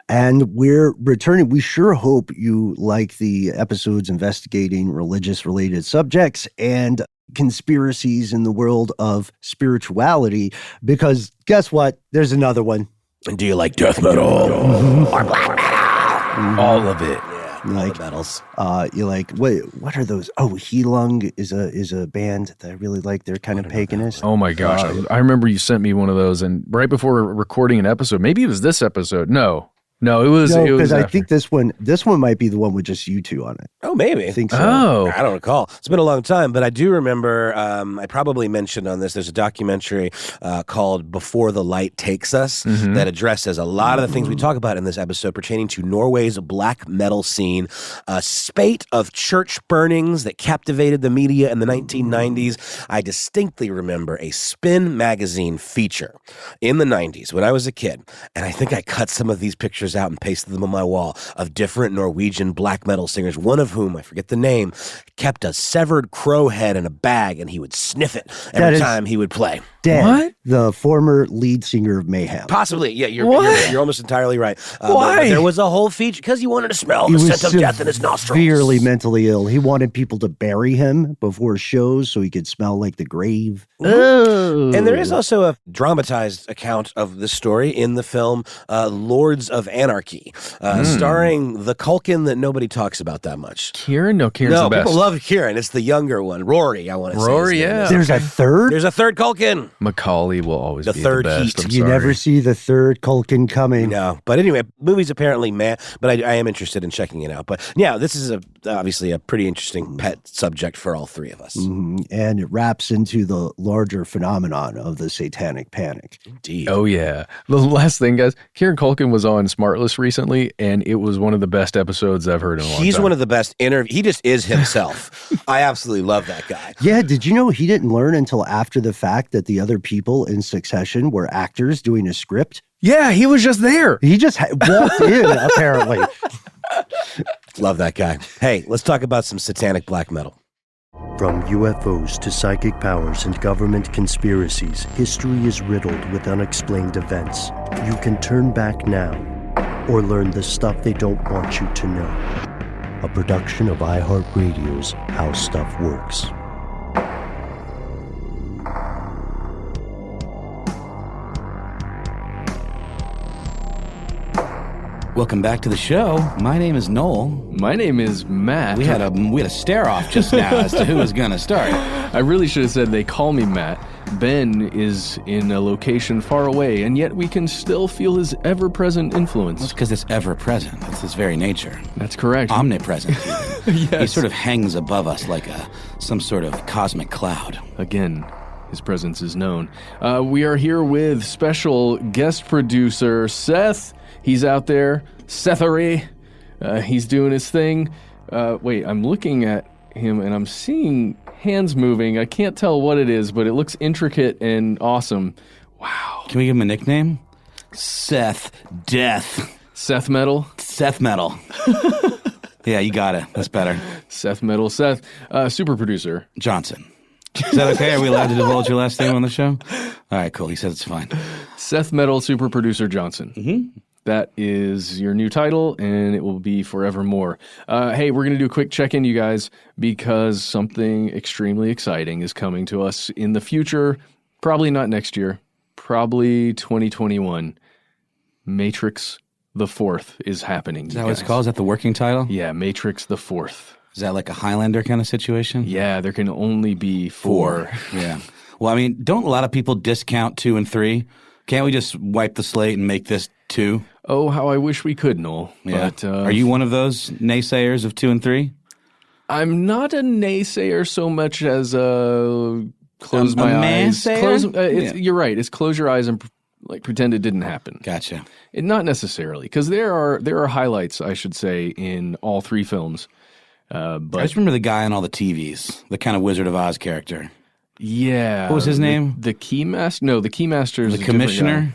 And we're returning. We sure hope you like the episodes investigating religious-related subjects and conspiracies in the world of spirituality, because guess what? There's another one. And do you like death metal or black metal? All of it. Like all the metals. You're like, wait, what are those? Oh, Heelung is a band that I really like. They're kind of paganist. Oh my gosh. I remember you sent me one of those, and right before recording an episode, maybe it was this episode. No, it was because I think this one might be the one with just you two on it. Oh, maybe. I think so. Oh, I don't recall. It's been a long time, but I do remember. I probably mentioned on this. There's a documentary called "Before the Light Takes Us" that addresses a lot of the things we talk about in this episode pertaining to Norway's black metal scene, a spate of church burnings that captivated the media in the 1990s. I distinctly remember a Spin magazine feature in the 90s when I was a kid, and I think I cut some of these pictures out and pasted them on my wall of different Norwegian black metal singers, one of whom, I forget the name, kept a severed crow head in a bag, and he would sniff it every time he would play. Dead. What? The former lead singer of Mayhem. Possibly. Yeah, you're almost entirely right. Why? But there was a whole feature because he wanted to smell the scent of death in his nostrils. Severely mentally ill. He wanted people to bury him before shows so he could smell like the grave. Oh. And there is also a dramatized account of the story in the film Lords of Anarchy, starring the Culkin that nobody talks about that much. Kieran? No, Kieran's the best. People love Kieran. It's the younger one. Rory, I want to say. Rory, yeah. There's a third? There's a third Culkin. Macaulay will always The be third the best. heat. I'm You sorry. never see the third Culkin coming. No, but anyway, movie's apparently meh, but I am interested in checking it out. But yeah, this is obviously a pretty interesting pet subject for all three of us. And it wraps into the larger phenomenon of the Satanic Panic. Indeed. Oh, yeah. The last thing, guys, Kieran Culkin was on Smartless recently, and it was one of the best episodes I've heard in a long time. He's one of the best he just is himself. I absolutely love that guy. Yeah, did you know he didn't learn until after the fact that the other people in succession were actors doing a script? Yeah, he was just there. He just walked in, apparently. Love that guy. Hey, let's talk about some satanic black metal. From UFOs to psychic powers and government conspiracies, history is riddled with unexplained events. You can turn back now or learn the stuff they don't want you to know. A production of iHeartRadio's How Stuff Works. Welcome back to the show. My name is Noel. My name is Matt. We had a stare off just now as to who was going to start. I really should have said they call me Matt. Ben is in a location far away, and yet we can still feel his ever-present influence. That's because it's ever-present. It's his very nature. That's correct. Omnipresent. Yes. He sort of hangs above us like some sort of cosmic cloud. Again, his presence is known. We are here with special guest producer Seth. He's out there. Sethery. He's doing his thing. Wait, I'm looking at him and I'm seeing hands moving. I can't tell what it is, but it looks intricate and awesome. Wow. Can we give him a nickname? Seth Death. Seth Metal? Seth Metal. Yeah, you got it. That's better. Seth Metal. Seth. Super producer Johnson. Is that okay? Are we allowed to divulge your last name on the show? All right, cool. He said it's fine. Seth Metal, super producer Johnson. Mm-hmm. That is your new title, and it will be forevermore. Hey, we're going to do a quick check-in, you guys, because something extremely exciting is coming to us in the future. Probably not next year. Probably 2021. Matrix the Fourth is happening. Is that what it's called? Is that the working title? Yeah, Matrix the Fourth. Is that like a Highlander kind of situation? Yeah, there can only be four. Yeah. Well, I mean, don't a lot of people discount 2 and 3? Can't we just wipe the slate and make this 2? Oh, how I wish we could, Noel. Yeah. But, are you one of those naysayers of 2 and 3? I'm not a naysayer so much as close my eyes. You're right. It's close your eyes and pretend it didn't happen. Gotcha. Not necessarily, because there are highlights, I should say, in all 3 films. But I just remember the guy on all the TVs, the kind of Wizard of Oz character. Yeah. What was his name? The Keymaster? No, the Keymaster is the Commissioner.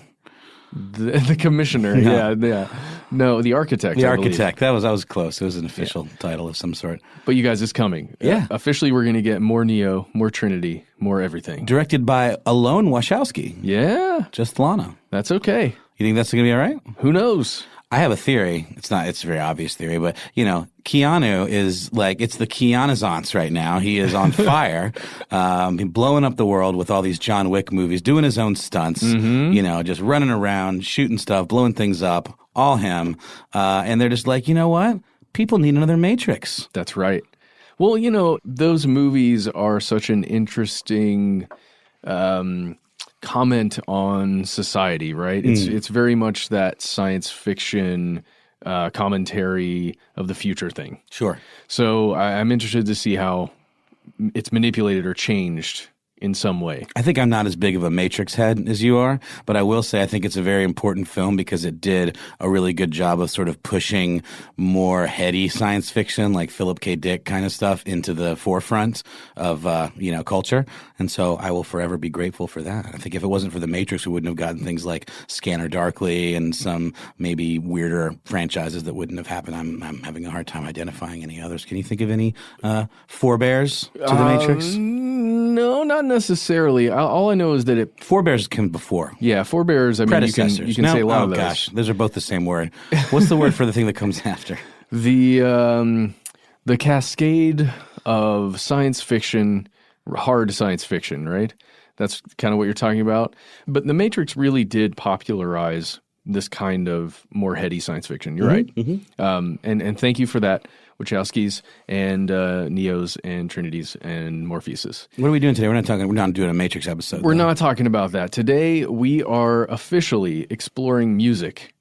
The Commissioner. No. Yeah. No, the Architect. The Architect. That was close. It was an official title of some sort. But you guys, it's coming. Yeah. Officially, we're going to get more Neo, more Trinity, more everything. Directed by Alone Wachowski. Yeah. Just Lana. That's okay. You think that's going to be all right? Who knows? I have a theory. It's a very obvious theory, but Keanu is like, it's the Keanuissance right now. He is on fire, blowing up the world with all these John Wick movies, doing his own stunts, just running around, shooting stuff, blowing things up, all him. And they're just like, you know what? People need another Matrix. That's right. Well, those movies are such an interesting comment on society, right? It's very much that science fiction commentary of the future thing. Sure. So I'm interested to see how it's manipulated or changed in some way. I think I'm not as big of a Matrix head as you are, but I will say I think it's a very important film because it did a really good job of sort of pushing more heady science fiction, like Philip K. Dick kind of stuff, into the forefront of culture. And so I will forever be grateful for that. I think if it wasn't for the Matrix, we wouldn't have gotten things like Scanner Darkly and some maybe weirder franchises that wouldn't have happened. I'm having a hard time identifying any others. Can you think of any forebears to the Matrix? No, not necessarily. All I know is that it Forebears came before. Yeah, forebears. I mean, you can say a lot of those. Oh gosh, those are both the same word. What's the word for the thing that comes after? The cascade of science fiction, hard science fiction, right? That's kind of what you're talking about. But The Matrix really did popularize this kind of more heady science fiction. You're right. Mm-hmm. And thank you for that, Wachowskis and Neos and Trinities and Morpheuses. What are we doing today? We're not doing a Matrix episode. We're not talking about that. Today we are officially exploring music.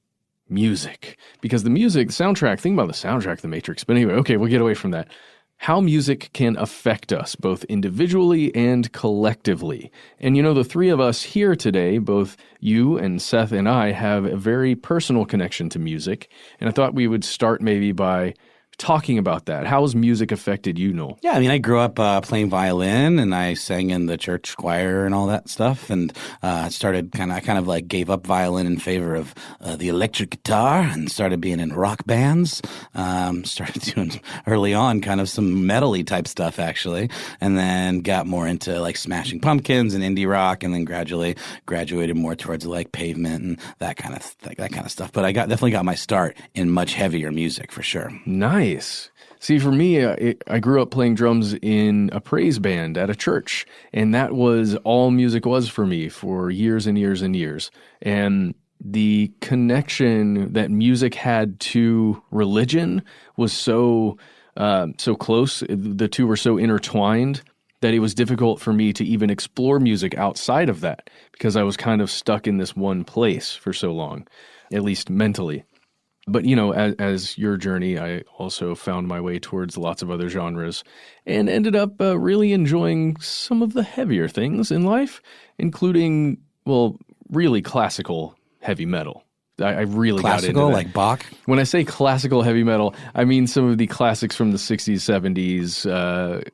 Because the soundtrack, think about the soundtrack of The Matrix. But anyway, okay, we'll get away from that. How music can affect us, both individually and collectively. And the three of us here today, both you and Seth and I, have a very personal connection to music. And I thought we would start maybe by talking about that. How has music affected you, Noel? Yeah, I mean, I grew up playing violin, and I sang in the church choir and all that stuff, and I kind of like gave up violin in favor of the electric guitar and started being in rock bands. Started doing early on kind of some metal-y type stuff, actually, and then got more into like Smashing Pumpkins and indie rock, and then gradually graduated more towards like Pavement and that kind of stuff. But I definitely got my start in much heavier music for sure. Nice. See, for me, I grew up playing drums in a praise band at a church, and that was all music was for me for years and years and years. And the connection that music had to religion was so close. The two were so intertwined that it was difficult for me to even explore music outside of that because I was kind of stuck in this one place for so long, at least mentally. But, as your journey, I also found my way towards lots of other genres and ended up really enjoying some of the heavier things in life, including, really classical heavy metal. I really got into that. Classical, like Bach? When I say classical heavy metal, I mean some of the classics from the 60s, 70s,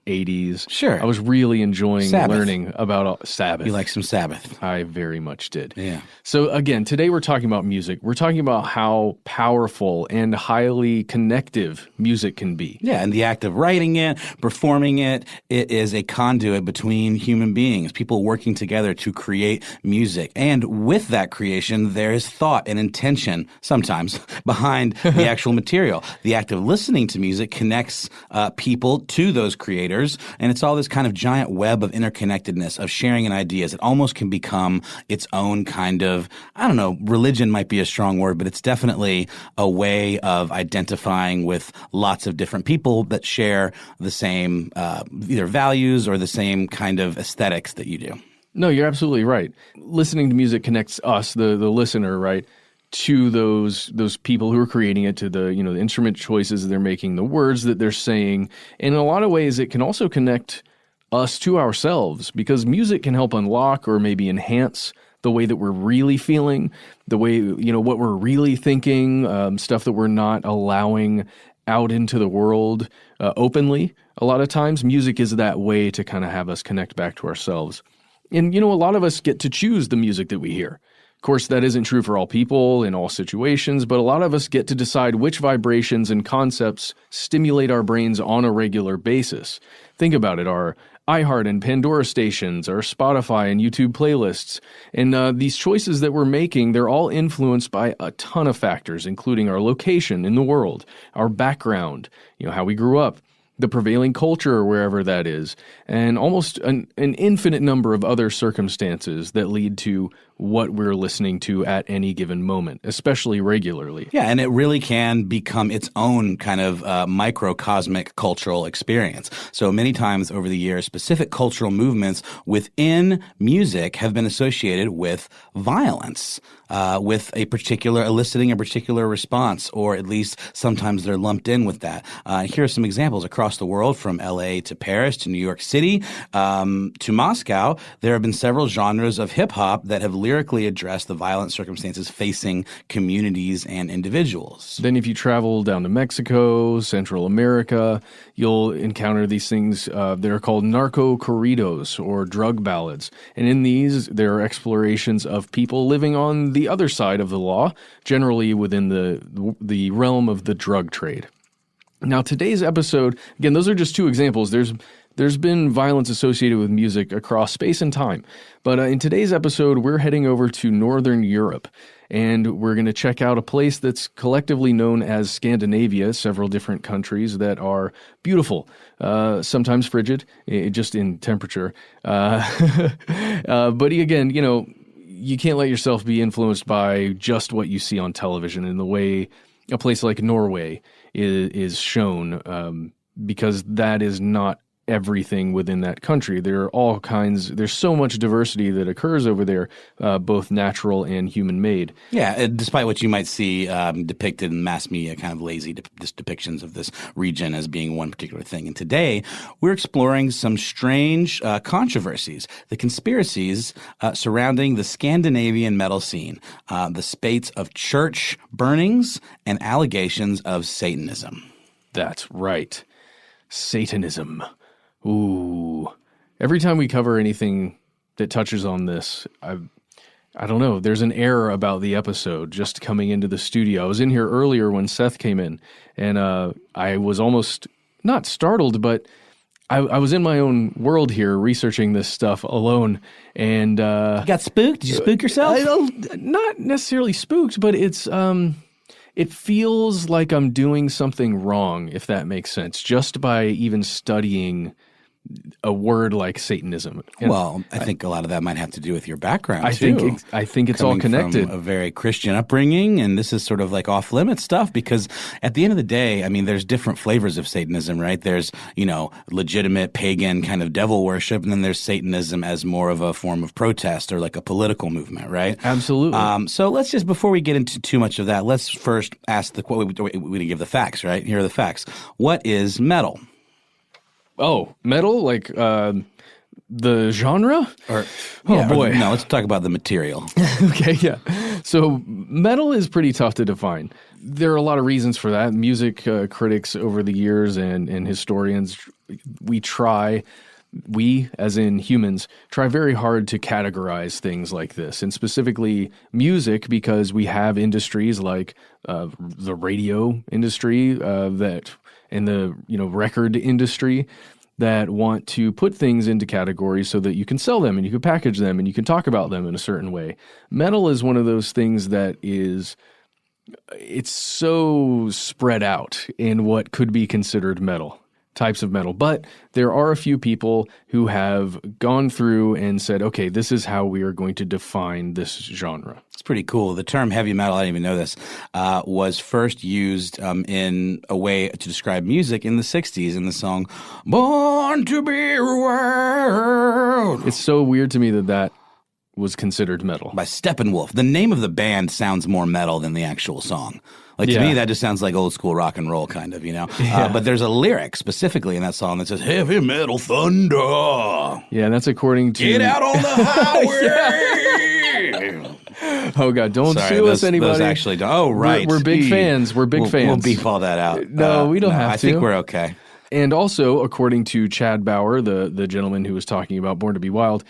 80s. Sure. I was really enjoying Sabbath. learning about Sabbath. You like some Sabbath? I very much did. Yeah. So again, today we're talking about music. We're talking about how powerful and highly connective music can be. Yeah, and the act of writing it, performing it, it is a conduit between human beings, people working together to create music. And with that creation, there is thought and intention, sometimes, behind the actual material. The act of listening to music connects people to those creators, and it's all this kind of giant web of interconnectedness, of sharing in ideas. It almost can become its own kind of, I don't know, religion might be a strong word, but it's definitely a way of identifying with lots of different people that share the same either values or the same kind of aesthetics that you do. No, you're absolutely right. Listening to music connects us, the listener, right, to those people who are creating it, to the the instrument choices they're making, the words that they're saying. And in a lot of ways, it can also connect us to ourselves because music can help unlock or maybe enhance the way that we're really feeling, the way, what we're really thinking, stuff that we're not allowing out into the world openly. A lot of times, music is that way to kind of have us connect back to ourselves. And, a lot of us get to choose the music that we hear. Of course, that isn't true for all people in all situations, but a lot of us get to decide which vibrations and concepts stimulate our brains on a regular basis. Think about it. Our iHeart and Pandora stations, our Spotify and YouTube playlists. And these choices that we're making, they're all influenced by a ton of factors, including our location in the world, our background, how we grew up, the prevailing culture wherever that is, and almost an infinite number of other circumstances that lead to what we're listening to at any given moment, especially regularly. Yeah, and it really can become its own kind of microcosmic cultural experience. So many times over the years, specific cultural movements within music have been associated with violence, with eliciting a particular response, or at least sometimes they're lumped in with that. Here are some examples across the world, from LA to Paris to New York City to Moscow. There have been several genres of hip hop that have lyrically addressed the violent circumstances facing communities and individuals. Then if you travel down to Mexico, Central America, you'll encounter these things that are called narco corridos, or drug ballads. And in these, there are explorations of people living on the other side of the law, generally within the realm of the drug trade. Now, today's episode, again, those are just two examples. There's been violence associated with music across space and time. But in today's episode, we're heading over to Northern Europe, and we're going to check out a place that's collectively known as Scandinavia, several different countries that are beautiful, sometimes frigid, just in temperature. But again, you can't let yourself be influenced by just what you see on television in the way a place like Norway is shown, because that is not everything within that country. There are there's so much diversity that occurs over there, both natural and human-made. Yeah, despite what you might see depicted in mass media, kind of lazy depictions of this region as being one particular thing. And today, we're exploring some strange controversies, the conspiracies surrounding the Scandinavian metal scene, the spates of church burnings, and allegations of Satanism. That's right. Satanism. Ooh. Every time we cover anything that touches on this, I don't know, there's an air about the episode just coming into the studio. I was in here earlier when Seth came in, and I was almost not startled, but I was in my own world here researching this stuff alone, and you got spooked? Did you spook yourself? Not necessarily spooked, but it's it feels like I'm doing something wrong, if that makes sense, just by even studying a word like Satanism. And well, I think a lot of that might have to do with your background, I think it's all connected. From a very Christian upbringing, and this is sort of like off-limits stuff, because at the end of the day, I mean, there's different flavors of Satanism, right? There's, legitimate pagan kind of devil worship, and then there's Satanism as more of a form of protest or like a political movement, right? Absolutely. So let's just, before we get into too much of that, let's first ask we give the facts, right? Here are the facts. What is metal? Oh, metal? Like the genre? Boy. No, let's talk about the material. Okay, yeah. So metal is pretty tough to define. There are a lot of reasons for that. Music critics over the years and historians, we, as in humans, try very hard to categorize things like this, and specifically music, because we have industries like the radio industry and the record industry that want to put things into categories so that you can sell them and you can package them and you can talk about them in a certain way. Metal is one of those things that it's so spread out in what could be considered types of metal. But there are a few people who have gone through and said, okay, this is how we are going to define this genre. It's pretty cool. The term heavy metal, I didn't even know this, was first used in a way to describe music in the 60s in the song Born to Be Wild. It's so weird to me that was considered metal. By Steppenwolf. The name of the band sounds more metal than the actual song. Like, to me, that just sounds like old school rock and roll, kind of, Yeah. But there's a lyric specifically in that song that says, heavy metal thunder. Yeah, and that's according to... Get out on the highway. Oh, God, don't sue us, anybody. Those actually don't. Oh, right. We're big fans. We're big fans. We'll beef all that out. No, we don't have to. I think we're okay. And also, according to Chad Bauer, the gentleman who was talking about Born to Be Wild,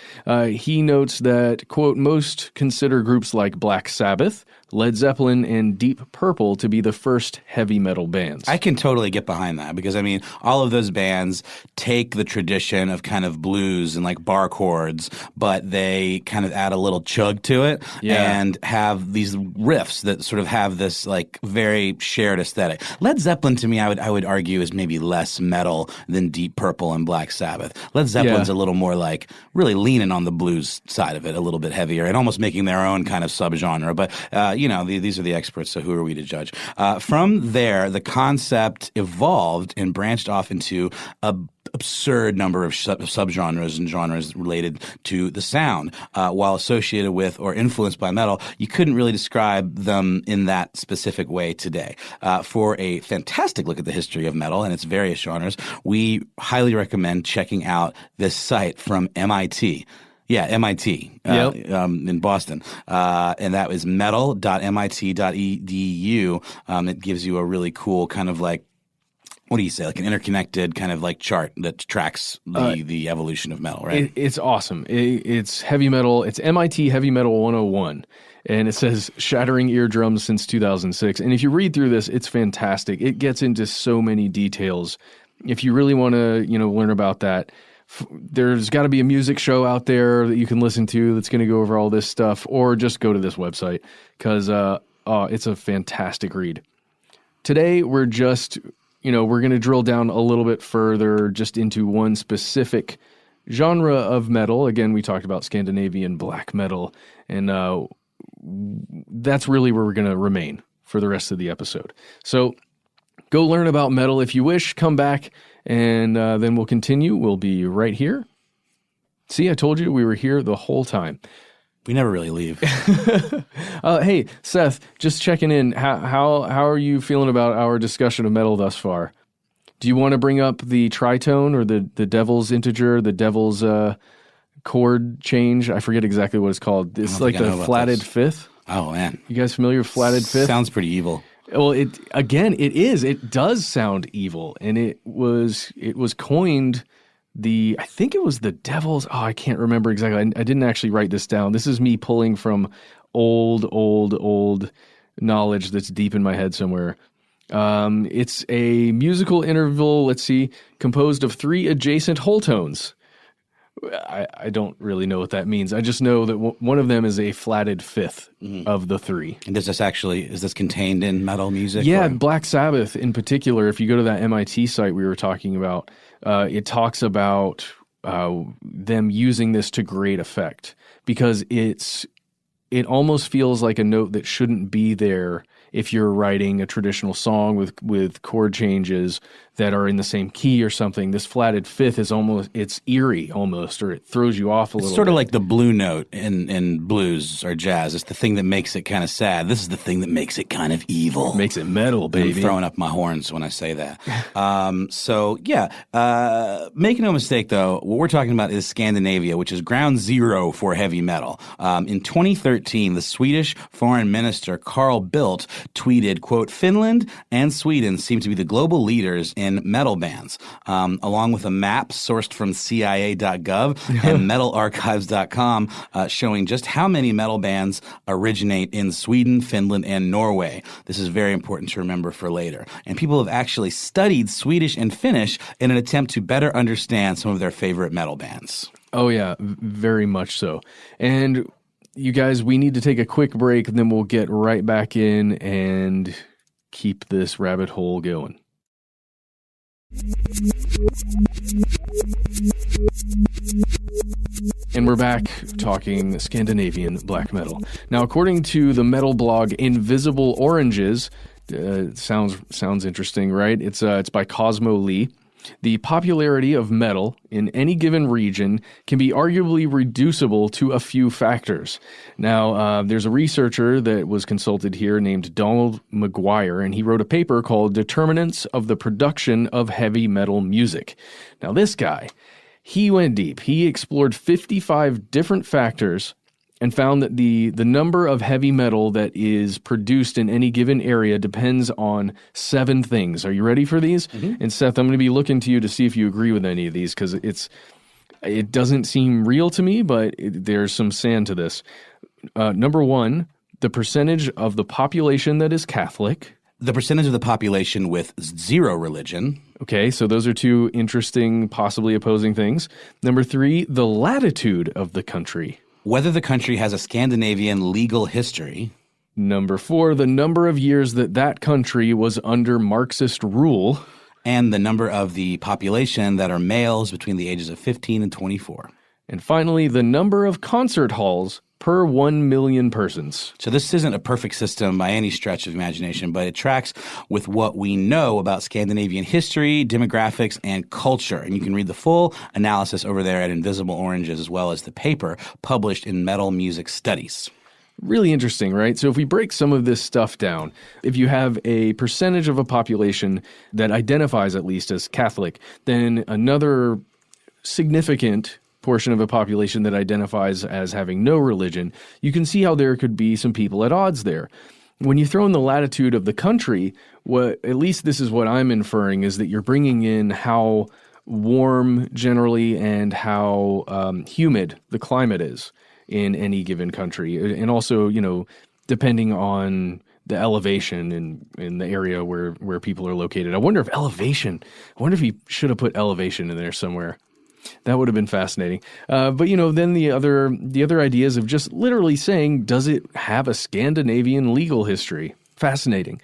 he notes that, quote, most consider groups like Black Sabbath, Led Zeppelin and Deep Purple to be the first heavy metal bands. I can totally get behind that because, I mean, all of those bands take the tradition of kind of blues and like bar chords, but they kind of add a little chug to it and have these riffs that sort of have this like very shared aesthetic. Led Zeppelin, to me, I would argue is maybe less metal than Deep Purple and Black Sabbath. Led Zeppelin's a little more like really leaning on the blues side of it, a little bit heavier and almost making their own kind of subgenre. But these are the experts, so who are we to judge? From there, the concept evolved and branched off into a absurd number of subgenres and genres related to the sound. While associated with or influenced by metal, you couldn't really describe them in that specific way today. For a fantastic look at the history of metal and its various genres, we highly recommend checking out this site from MIT. Yeah, MIT in Boston. And that is metal.mit.edu. It gives you a really cool kind of like, what do you say, like an interconnected kind of like chart that tracks the evolution of metal, right? It's awesome. It's heavy metal. It's MIT Heavy Metal 101. And it says shattering eardrums since 2006. And if you read through this, it's fantastic. It gets into so many details. If you really want to, learn about that, there's got to be a music show out there that you can listen to that's going to go over all this stuff, or just go to this website because it's a fantastic read. Today, we're just, we're going to drill down a little bit further just into one specific genre of metal. Again, we talked about Scandinavian black metal, and that's really where we're going to remain for the rest of the episode. So go learn about metal if you wish. Come back. And then we'll continue. We'll be right here. See, I told you we were here the whole time. We never really leave. Hey, Seth, just checking in. How are you feeling about our discussion of metal thus far? Do you want to bring up the tritone or the devil's integer, the devil's chord change? I forget exactly what it's called. It's like the flatted fifth. Oh, man. You guys familiar with flatted fifth? Sounds pretty evil. Well, it is. It does sound evil, and it was coined I think it was the devil's. Oh, I can't remember exactly. I didn't actually write this down. This is me pulling from old knowledge that's deep in my head somewhere. It's a musical interval. Let's see, composed of 3 adjacent whole tones. I don't really know what that means. I just know that one of them is a flatted fifth of the 3. And is this contained in metal music? Yeah, Black Sabbath in particular. If you go to that MIT site we were talking about, it talks about them using this to great effect because it almost feels like a note that shouldn't be there if you're writing a traditional song with chord changes that are in the same key or something. This flatted fifth is it's eerie almost, or it throws you off a little bit. It's sort of like the blue note in blues or jazz. It's the thing that makes it kind of sad. This is the thing that makes it kind of evil. Makes it metal, baby. I'm throwing up my horns when I say that. Make no mistake, though, what we're talking about is Scandinavia, which is ground zero for heavy metal. In 2013, the Swedish foreign minister Carl Bildt tweeted, quote, "Finland and Sweden seem to be the global leaders in metal bands," along with a map sourced from CIA.gov and metalarchives.com showing just how many metal bands originate in Sweden, Finland, and Norway. This is very important to remember for later. And people have actually studied Swedish and Finnish in an attempt to better understand some of their favorite metal bands. Oh, yeah, very much so. And you guys, we need to take a quick break, and then we'll get right back in and keep this rabbit hole going. And we're back talking Scandinavian black metal. Now, according to the metal blog Invisible Oranges, sounds interesting, right? It's by Cosmo Lee. The popularity of metal in any given region can be arguably reducible to a few factors. Now, there's a researcher that was consulted here named Donald McGuire, and he wrote a paper called Determinants of the Production of Heavy Metal Music. Now, this guy, he went deep. He explored 55 different factors and found that the number of heavy metal that is produced in any given area depends on 7 things. Are you ready for these? Mm-hmm. And Seth, I'm going to be looking to you to see if you agree with any of these, because it doesn't seem real to me, but there's some sand to this. Number 1, the percentage of the population that is Catholic. The percentage of the population with zero religion. Okay, so those are two interesting, possibly opposing things. Number 3, the latitude of the country. Whether the country has a Scandinavian legal history. Number 4, the number of years that country was under Marxist rule. And the number of the population that are males between the ages of 15 and 24. And finally, the number of concert halls per 1 million persons. So this isn't a perfect system by any stretch of imagination, but it tracks with what we know about Scandinavian history, demographics, and culture. And you can read the full analysis over there at Invisible Oranges, as well as the paper published in Metal Music Studies. Really interesting, right? So if we break some of this stuff down, if you have a percentage of a population that identifies at least as Catholic, then another significant portion of a population that identifies as having no religion, you can see how there could be some people at odds there. When you throw in the latitude of the country, at least this is what I'm inferring, is that you're bringing in how warm generally and how humid the climate is in any given country. And also, depending on the elevation in the area where people are located. I wonder if he should have put elevation in there somewhere. That would have been fascinating. But then the other ideas of just literally saying, does it have a Scandinavian legal history? Fascinating.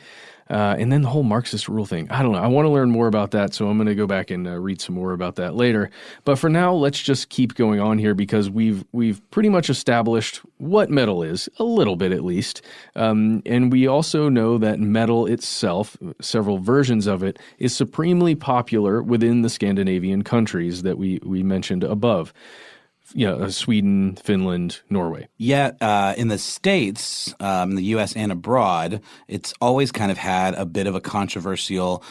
And then the whole Marxist rule thing. I don't know. I want to learn more about that, so I'm going to go back and read some more about that later. But for now, let's just keep going on here because we've pretty much established what metal is, a little bit at least. And we also know that metal itself, several versions of it, is supremely popular within the Scandinavian countries that we mentioned above. Sweden, Finland, Norway. Yeah, in the States, in the U.S. and abroad, it's always kind of had a bit of a controversial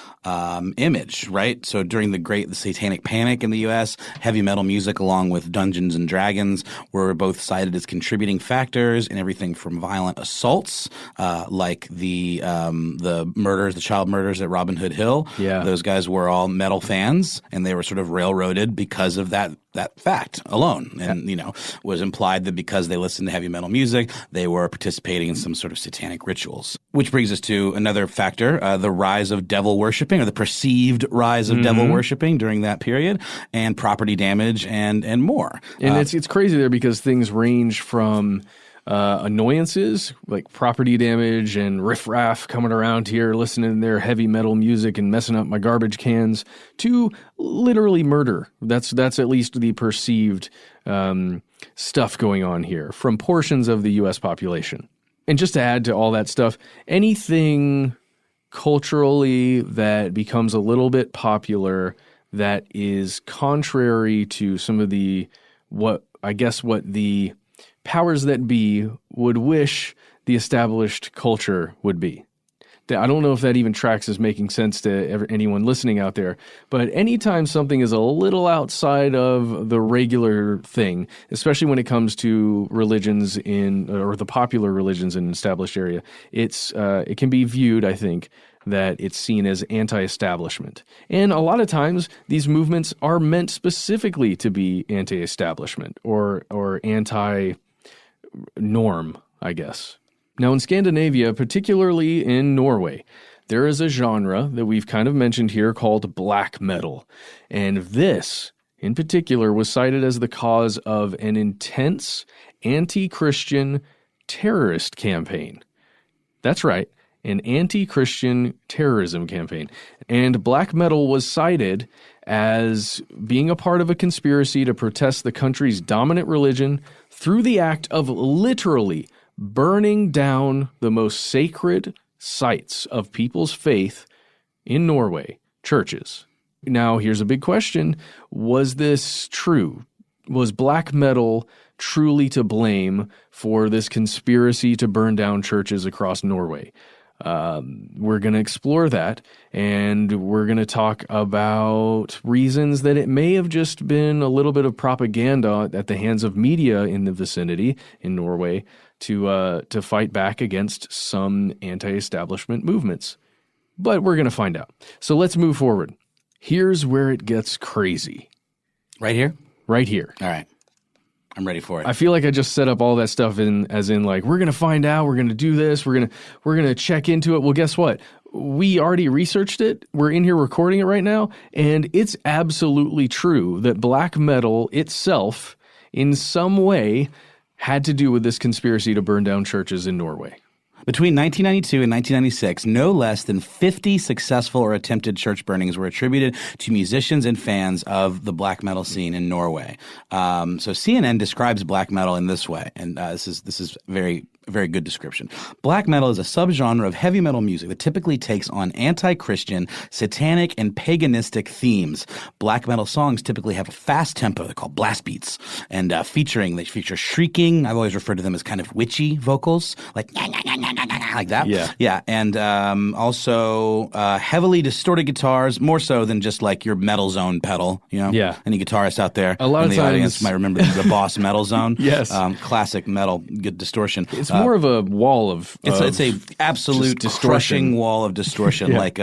image, right? So during the Satanic Panic in the U.S., heavy metal music along with Dungeons and Dragons were both cited as contributing factors in everything from violent assaults, like the murders, the child murders at Robin Hood Hill. Yeah. Those guys were all metal fans, and they were sort of railroaded because of that fact alone. And, was implied that because they listened to heavy metal music, they were participating in some sort of satanic rituals. Which brings us to another factor, the rise of devil worshiping, or the perceived rise of devil worshiping during that period, and property damage and more. And it's crazy there because things range from annoyances like property damage and riffraff coming around here listening to their heavy metal music and messing up my garbage cans to literally murder. That's at least the perceived stuff going on here from portions of the U.S. population. And just to add to all that stuff, anything culturally that becomes a little bit popular that is contrary to some of what the powers that be would wish the established culture would be. I don't know if that even tracks as making sense to anyone listening out there, but anytime something is a little outside of the regular thing, especially when it comes to religions or the popular religions in an established area, it can be viewed, I think, that it's seen as anti-establishment. And a lot of times these movements are meant specifically to be anti-establishment or anti-norm, I guess. Now in Scandinavia, particularly in Norway, there is a genre that we've kind of mentioned here called black metal. And this, in particular, was cited as the cause of an intense anti-Christian terrorist campaign. That's right, an anti-Christian terrorism campaign. And black metal was cited as being a part of a conspiracy to protest the country's dominant religion through the act of literally burning down the most sacred sites of people's faith in Norway, churches. Now, here's a big question. Was this true? Was black metal truly to blame for this conspiracy to burn down churches across Norway? We're going to explore that, and we're going to talk about reasons that it may have just been a little bit of propaganda at the hands of media in the vicinity in Norway to fight back against some anti-establishment movements. But we're going to find out. So let's move forward. Here's where it gets crazy. Right here? Right here. All right. I'm ready for it. I feel like I just set up all that stuff as in like, we're going to find out, we're going to do this, we're going to check into it. Well, guess what? We already researched it. We're in here recording it right now. And it's absolutely true that black metal itself in some way had to do with this conspiracy to burn down churches in Norway. Between 1992 and 1996, no less than 50 successful or attempted church burnings were attributed to musicians and fans of the black metal scene in Norway. So CNN describes black metal in this way, and this is very good description. Black metal is a subgenre of heavy metal music that typically takes on anti-Christian, satanic, and paganistic themes. Black metal songs typically have a fast tempo. They're called blast beats, and they feature shrieking. I've always referred to them as kind of witchy vocals, like like that. Yeah, and also heavily distorted guitars, more so than just like your Metal Zone pedal. Yeah. Any guitarist out there a lot in of the times, audience might remember the Boss Metal Zone. Yes, classic metal, good distortion. It's more of a wall of it's a absolute crushing wall of distortion, like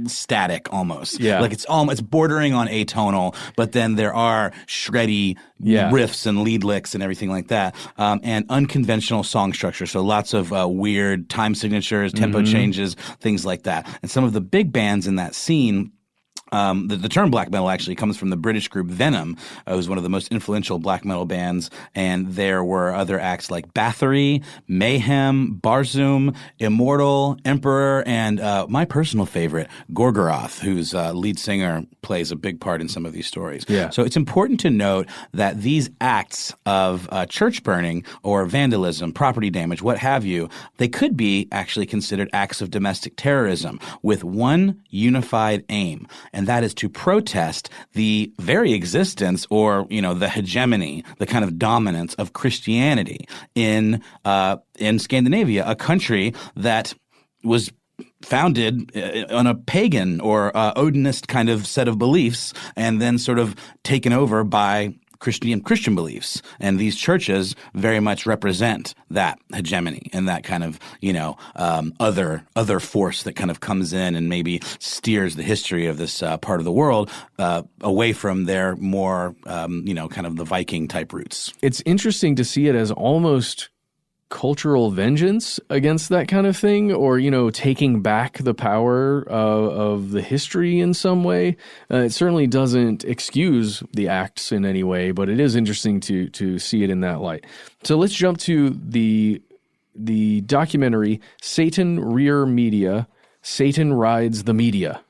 static almost. Yeah, like it's bordering on atonal, but then there are shreddy riffs and lead licks and everything like that, and unconventional song structure. So lots of weird time signatures, tempo changes, things like that. And some of the big bands in that scene. The term black metal actually comes from the British group Venom, who's one of the most influential black metal bands, and there were other acts like Bathory, Mayhem, Barzoom, Immortal, Emperor, and my personal favorite, Gorgoroth, whose lead singer plays a big part in some of these stories. Yeah. So it's important to note that these acts of church burning or vandalism, property damage, what have you, they could be actually considered acts of domestic terrorism with one unified aim. And that is to protest the very existence or, the hegemony, the kind of dominance of Christianity in Scandinavia, a country that was founded on a pagan or Odinist kind of set of beliefs and then sort of taken over by Christian beliefs. And these churches very much represent that hegemony and that kind of, other force that kind of comes in and maybe steers the history of this part of the world away from their more, kind of the Viking type roots. It's interesting to see it as almost cultural vengeance against that kind of thing, or taking back the power of the history in some way. It certainly doesn't excuse the acts in any way, but it is interesting to see it in that light. So let's jump to the documentary Satan Rear Media, Satan Rides the Media.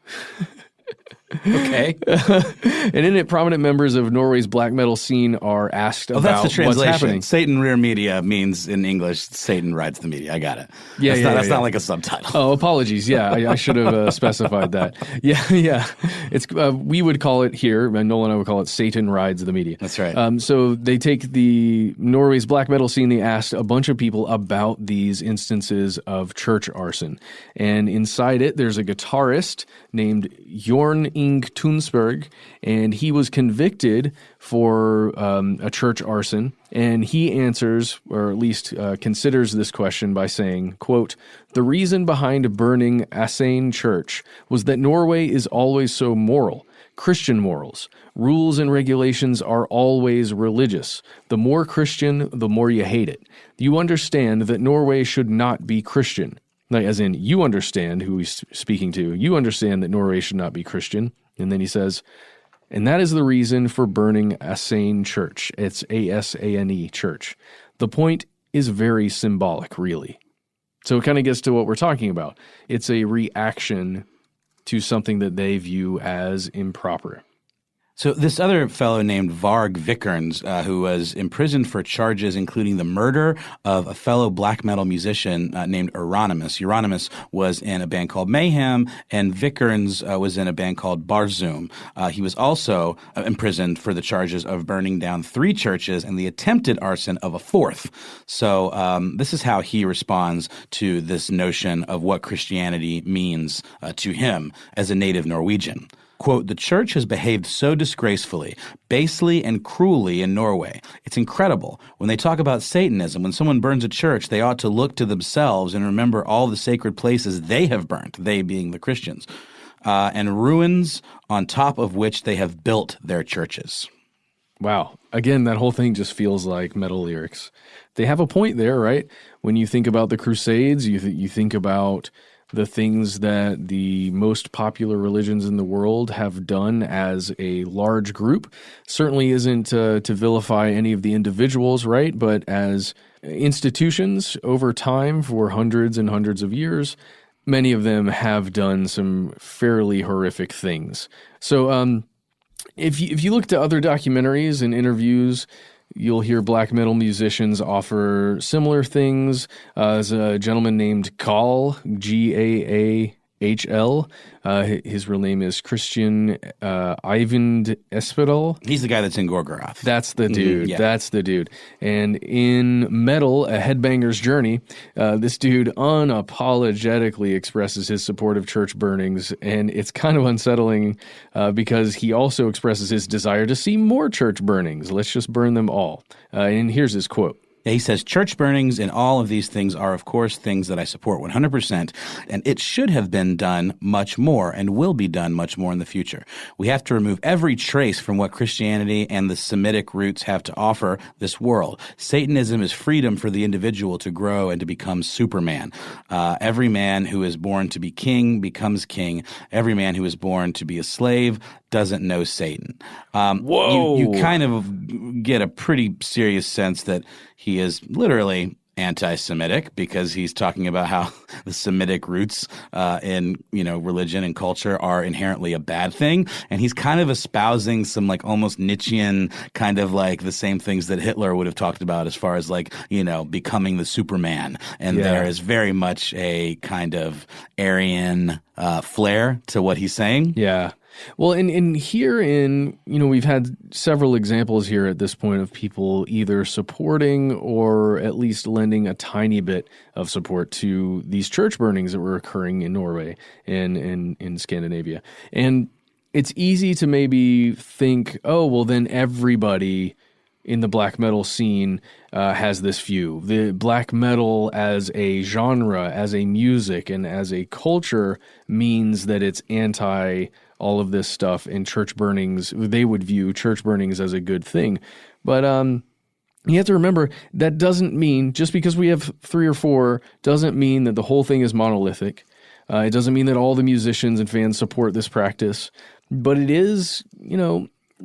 Okay. And in it, prominent members of Norway's black metal scene are asked about that's the translation. What's happening. Satan Rear Media means in English, Satan rides the media. I got it. That's not like a subtitle. Oh, apologies. Yeah, I should have specified that. Yeah. It's we would call it here, and Nolan and I would call it Satan Rides the Media. That's right. So they take the Norway's black metal scene, they asked a bunch of people about these instances of church arson. And inside it, there's a guitarist named Jorn Ing Tunsberg, and he was convicted for a church arson. And he answers, or at least considers this question by saying, quote, "The reason behind burning Asane Church was that Norway is always so moral. Christian morals. Rules and regulations are always religious. The more Christian, the more you hate it. You understand that Norway should not be Christian." Like, as in, you understand who he's speaking to. You understand that Norway should not be Christian. And then he says, "And that is the reason for burning Asane Church." It's ASANE Church. The point is very symbolic, really. So it kind of gets to what we're talking about. It's a reaction to something that they view as improper. So this other fellow named Varg Vikernes, who was imprisoned for charges including the murder of a fellow black metal musician named Euronymous. Euronymous was in a band called Mayhem, and Vikernes was in a band called Barzoom. He was also imprisoned for the charges of burning down 3 churches and the attempted arson of a 4th. So this is how he responds to this notion of what Christianity means to him as a native Norwegian. Quote, "The church has behaved so disgracefully, basely, and cruelly in Norway. It's incredible. When they talk about Satanism, when someone burns a church, they ought to look to themselves and remember all the sacred places they have burnt, they being the Christians, and ruins on top of which they have built their churches." Wow. Again, that whole thing just feels like metal lyrics. They have a point there, right? When you think about the Crusades, you think about the things that the most popular religions in the world have done as a large group. Certainly isn't to vilify any of the individuals, right? But as institutions over time for hundreds and hundreds of years, many of them have done some fairly horrific things. So if you look to other documentaries and interviews, you'll hear black metal musicians offer similar things. There's a gentleman named Gahl, Gahl. His real name is Christian Eyvind Espedal. He's the guy that's in Gorgoroth. That's the dude. Yeah. That's the dude. And in Metal, A Headbanger's Journey, this dude unapologetically expresses his support of church burnings, and it's kind of unsettling because he also expresses his desire to see more church burnings. Let's just burn them all. And here's his quote. He says, church burnings and all of these things are, of course, things that I support 100%, and it should have been done much more and will be done much more in the future. We have to remove every trace from what Christianity and the Semitic roots have to offer this world. Satanism is freedom for the individual to grow and to become Superman. Every man who is born to be king becomes king. Every man who is born to be a slave doesn't know Satan. Whoa! You kind of get a pretty serious sense that he is literally anti-Semitic because he's talking about how the Semitic roots in religion and culture are inherently a bad thing, and he's kind of espousing some like almost Nietzschean kind of like the same things that Hitler would have talked about as far as like becoming the Superman, and there is very much a kind of Aryan flair to what he's saying. Yeah. Well, and here we've had several examples here at this point of people either supporting or at least lending a tiny bit of support to these church burnings that were occurring in Norway and in Scandinavia. And it's easy to maybe think, oh, well, then everybody in the black metal scene has this view. The black metal as a genre, as a music, and as a culture means that it's anti all of this stuff, and church burnings, they would view church burnings as a good thing. But you have to remember, that doesn't mean, just because we have 3 or 4, doesn't mean that the whole thing is monolithic. It doesn't mean that all the musicians and fans support this practice. But it is,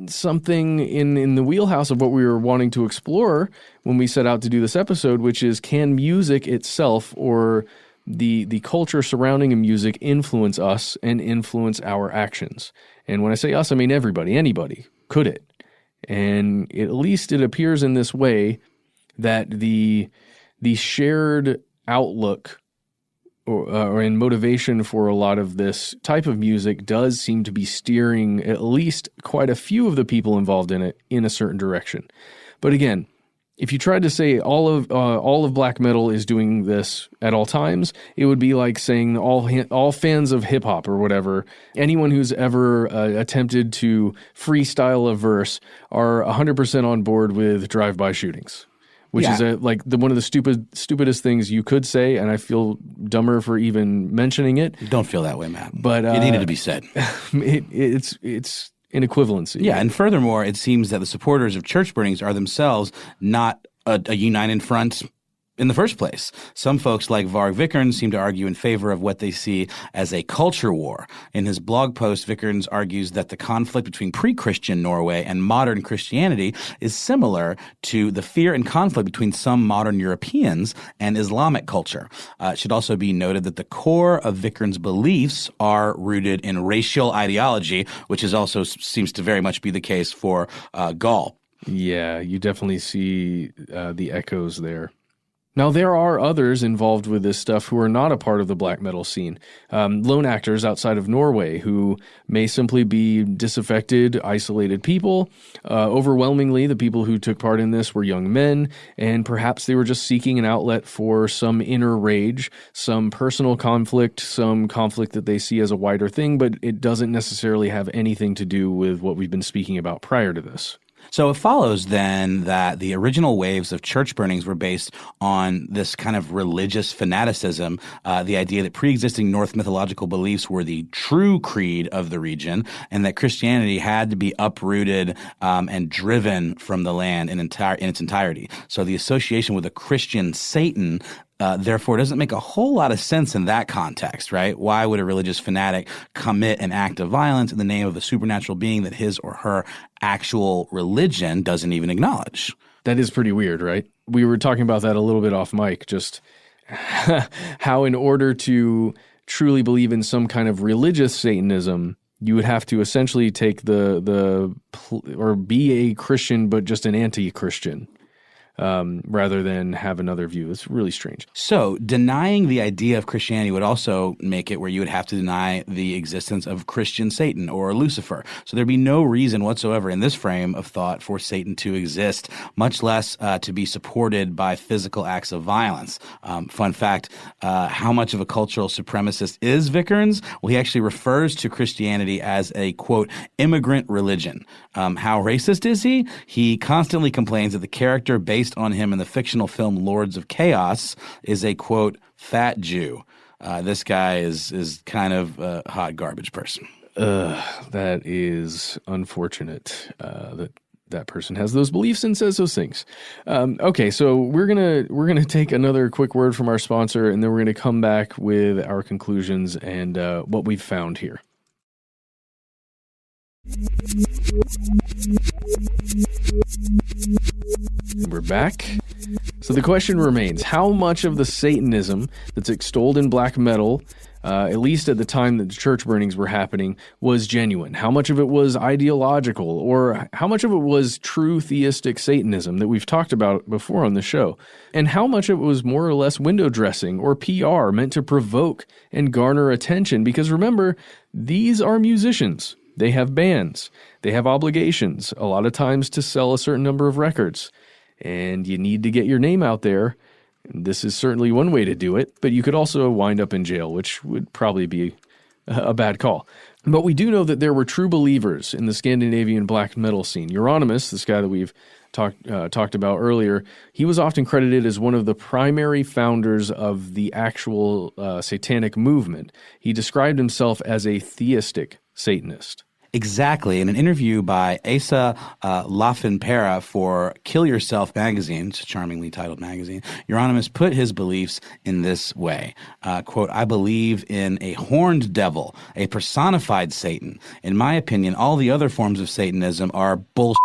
something in the wheelhouse of what we were wanting to explore when we set out to do this episode, which is, can music itself or the culture surrounding a music influence us and influence our actions? And when I say us, I mean everybody, anybody. Could it? And at least it appears in this way that the shared outlook or in motivation for a lot of this type of music does seem to be steering at least quite a few of the people involved in it in a certain direction. But again, if you tried to say all of black metal is doing this at all times, it would be like saying all fans of hip hop or whatever, anyone who's ever attempted to freestyle a verse are 100% on board with drive-by shootings, which is one of the stupidest things you could say, and I feel dumber for even mentioning it. Don't feel that way, Matt. But it needed to be said. It's an equivalency. Yeah, and furthermore, it seems that the supporters of church burnings are themselves not a united front in the first place. Some folks like Varg Vikernes seem to argue in favor of what they see as a culture war. In his blog post, Vikernes argues that the conflict between pre-Christian Norway and modern Christianity is similar to the fear and conflict between some modern Europeans and Islamic culture. It should also be noted that the core of Vikernes' beliefs are rooted in racial ideology, which is also seems to very much be the case for Gahl. Yeah, you definitely see the echoes there. Now, there are others involved with this stuff who are not a part of the black metal scene. Lone actors outside of Norway who may simply be disaffected, isolated people. Overwhelmingly, the people who took part in this were young men, and perhaps they were just seeking an outlet for some inner rage, some personal conflict, some conflict that they see as a wider thing, but it doesn't necessarily have anything to do with what we've been speaking about prior to this. So it follows then that the original waves of church burnings were based on this kind of religious fanaticism, the idea that pre-existing Norse mythological beliefs were the true creed of the region, and that Christianity had to be uprooted and driven from the land in its entirety. So the association with a Christian Satan therefore, it doesn't make a whole lot of sense in that context, right? Why would a religious fanatic commit an act of violence in the name of a supernatural being that his or her actual religion doesn't even acknowledge? That is pretty weird, right? We were talking about that a little bit off mic, just how in order to truly believe in some kind of religious Satanism, you would have to essentially take or be a Christian, but just an anti-Christian. Rather than have another view. It's really strange. So denying the idea of Christianity would also make it where you would have to deny the existence of Christian Satan or Lucifer. So there'd be no reason whatsoever in this frame of thought for Satan to exist, much less to be supported by physical acts of violence. Fun fact, how much of a cultural supremacist is Vikernes? Well, he actually refers to Christianity as a, quote, immigrant religion. How racist is he? He constantly complains that the character based on him in the fictional film Lords of Chaos is a, quote, fat Jew. This guy is kind of a hot garbage person. That is unfortunate that person has those beliefs and says those things. Okay, so we're gonna take another quick word from our sponsor, and then we're gonna come back with our conclusions and what we've found here. We're back. So the question remains, how much of the Satanism that's extolled in black metal, at least at the time that the church burnings were happening, was genuine? How much of it was ideological, or how much of it was true theistic Satanism that we've talked about before on the show? And how much of it was more or less window dressing or PR meant to provoke and garner attention? Because remember, these are musicians. They have bands. They have obligations, a lot of times to sell a certain number of records. And you need to get your name out there. This is certainly one way to do it, but you could also wind up in jail, which would probably be a bad call. But we do know that there were true believers in the Scandinavian black metal scene. Euronymous, this guy that we've talked about earlier, he was often credited as one of the primary founders of the actual satanic movement. He described himself as a theistic Satanist. Exactly. In an interview by Asa Lafinpera for Kill Yourself magazine, it's a charmingly titled magazine, Euronymous put his beliefs in this way. Quote, I believe in a horned devil, a personified Satan. In my opinion, all the other forms of Satanism are bullshit.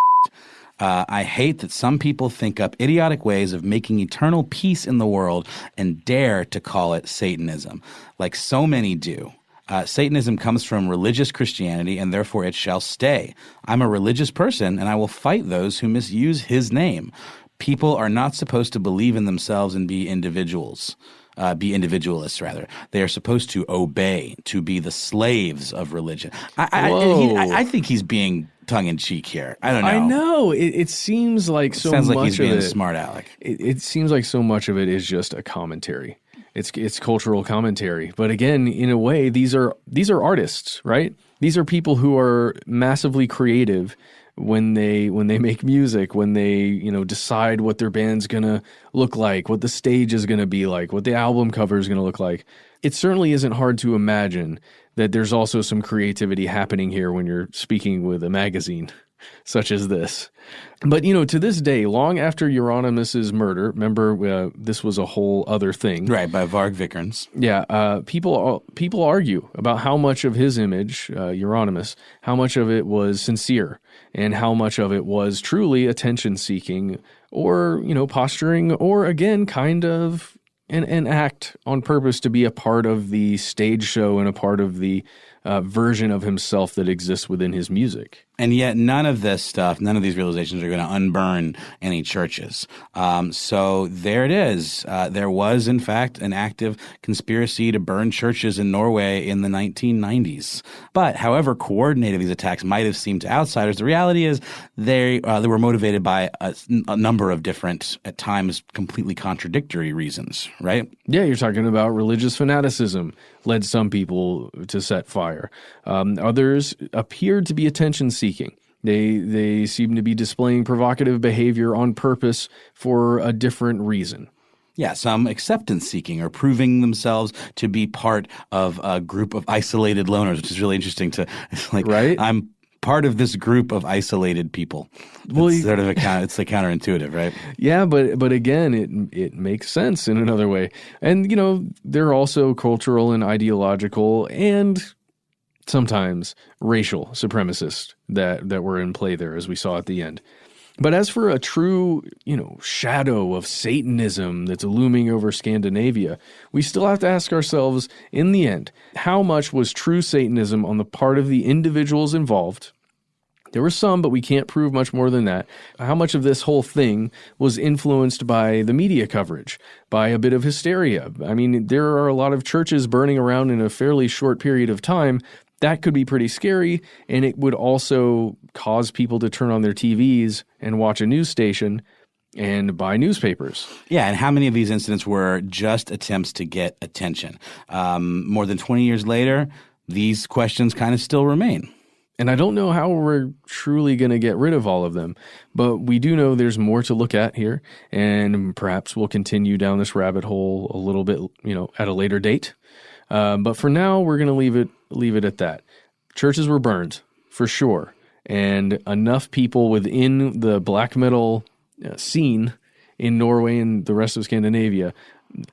I hate that some people think up idiotic ways of making eternal peace in the world and dare to call it Satanism, like so many do. Satanism comes from religious Christianity, and therefore it shall stay. I'm a religious person, and I will fight those who misuse his name. People are not supposed to believe in themselves and be individualists, rather. They are supposed to obey, to be the slaves of religion. I think he's being tongue-in-cheek here. I don't know. I know. It seems like so much of it. Sounds like he's being a smart aleck. It seems like so much of it is just a commentary. It's cultural commentary. But again, in a way, these are artists, right? These are people who are massively creative when they make music, when they, decide what their band's going to look like, what the stage is going to be like, what the album cover is going to look like. It certainly isn't hard to imagine that there's also some creativity happening here when you're speaking with a magazine such as this. But, to this day, long after Euronymous' murder, remember, this was a whole other thing. Right, by Varg Vikernes. Yeah, people argue about how much of his image, Euronymous, how much of it was sincere and how much of it was truly attention-seeking or, posturing or, again, kind of an act on purpose to be a part of the stage show and a part of the version of himself that exists within his music. And yet none of this stuff, none of these realizations are going to unburn any churches. So there it is. There was, in fact, an active conspiracy to burn churches in Norway in the 1990s. But however coordinated these attacks might have seemed to outsiders, the reality is they were motivated by a number of different, at times, completely contradictory reasons, right? Yeah, you're talking about religious fanaticism led some people to set fire. Others appeared to be attention-seeking. They seem to be displaying provocative behavior on purpose for a different reason. Yeah, some acceptance seeking or proving themselves to be part of a group of isolated loners, which is really interesting it's like, right? I'm part of this group of isolated people. Well, it's sort of it's like counterintuitive, right? Yeah, but again, it makes sense in another way. And, they're also cultural and ideological and sometimes racial supremacists that were in play there, as we saw at the end. But as for a true, shadow of Satanism that's looming over Scandinavia, we still have to ask ourselves, in the end, how much was true Satanism on the part of the individuals involved? There were some, but we can't prove much more than that. How much of this whole thing was influenced by the media coverage, by a bit of hysteria? I mean, there are a lot of churches burning around in a fairly short period of time. That could be pretty scary, and it would also cause people to turn on their TVs and watch a news station and buy newspapers. Yeah, and how many of these incidents were just attempts to get attention? More than 20 years later, these questions kind of still remain. And I don't know how we're truly going to get rid of all of them, but we do know there's more to look at here, and perhaps we'll continue down this rabbit hole a little bit, at a later date. But for now, we're going to leave it at that. Churches were burned, for sure, and enough people within the black metal scene in Norway and the rest of Scandinavia,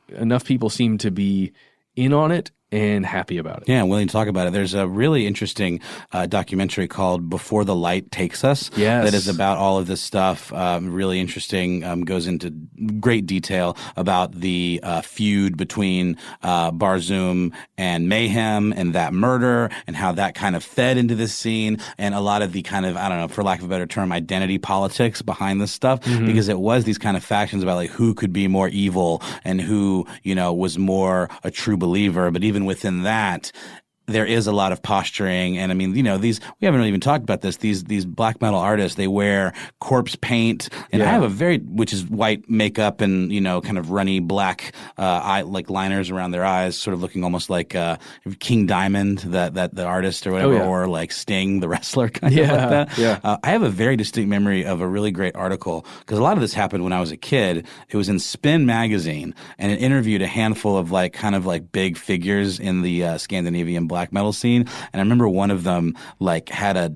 enough people seem to be in on it and happy about it. Yeah, willing to talk about it. There's a really interesting documentary called Before the Light Takes Us. Yes. That is about all of this stuff. Really interesting. Goes into great detail about the feud between Barzum and Mayhem and that murder and how that kind of fed into this scene and a lot of the kind of, I don't know, for lack of a better term, identity politics behind this stuff. Mm-hmm. Because it was these kind of factions about like who could be more evil and who, was more a true believer. But even within that, there is a lot of posturing. And I mean, these, we haven't really even talked about this. These black metal artists, they wear corpse paint. And I have which is white makeup and, kind of runny black, like liners around their eyes, sort of looking almost like, King Diamond, the artist or whatever, or like Sting, the wrestler, kind of like that. Yeah. I have a very distinct memory of a really great article because a lot of this happened when I was a kid. It was in Spin magazine and it interviewed a handful of kind of big figures in the, Scandinavian black metal scene. And I remember one of them had a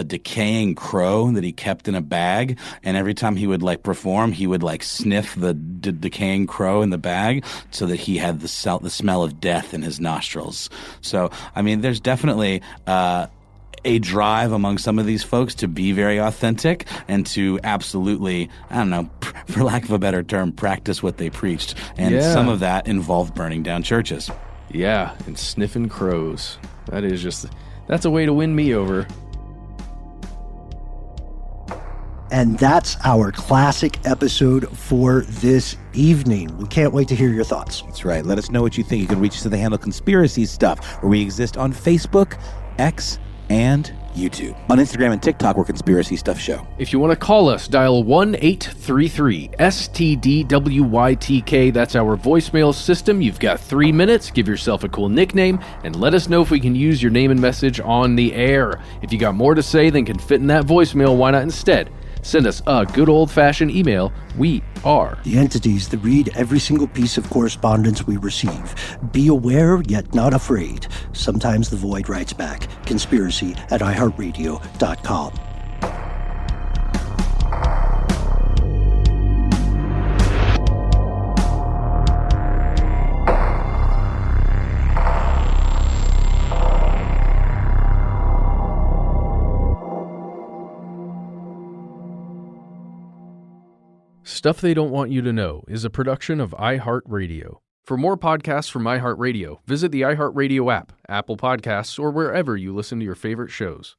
decaying crow that he kept in a bag, and every time he would perform, he would sniff the decaying crow in the bag so that he had the smell of death in his nostrils. So I mean, there's definitely a drive among some of these folks to be very authentic and to absolutely, I don't know, for lack of a better term, practice what they preached. And some of that involved burning down churches. Yeah, and sniffing crows. That's a way to win me over. And that's our classic episode for this evening. We can't wait to hear your thoughts. That's right. Let us know what you think. You can reach us at the handle Conspiracy Stuff, where we exist on Facebook, X, and YouTube. On Instagram and TikTok, we're Conspiracy Stuff Show. If you want to call us, dial 1-833-STDWYTK. That's our voicemail system. You've got 3 minutes. Give yourself a cool nickname and let us know if we can use your name and message on the air. If you got more to say than can fit in that voicemail, why not instead send us a good old-fashioned email? We are the entities that read every single piece of correspondence we receive. Be aware, yet not afraid. Sometimes the void writes back. Conspiracy@iHeartRadio.com. Stuff They Don't Want You to Know is a production of iHeartRadio. For more podcasts from iHeartRadio, visit the iHeartRadio app, Apple Podcasts, or wherever you listen to your favorite shows.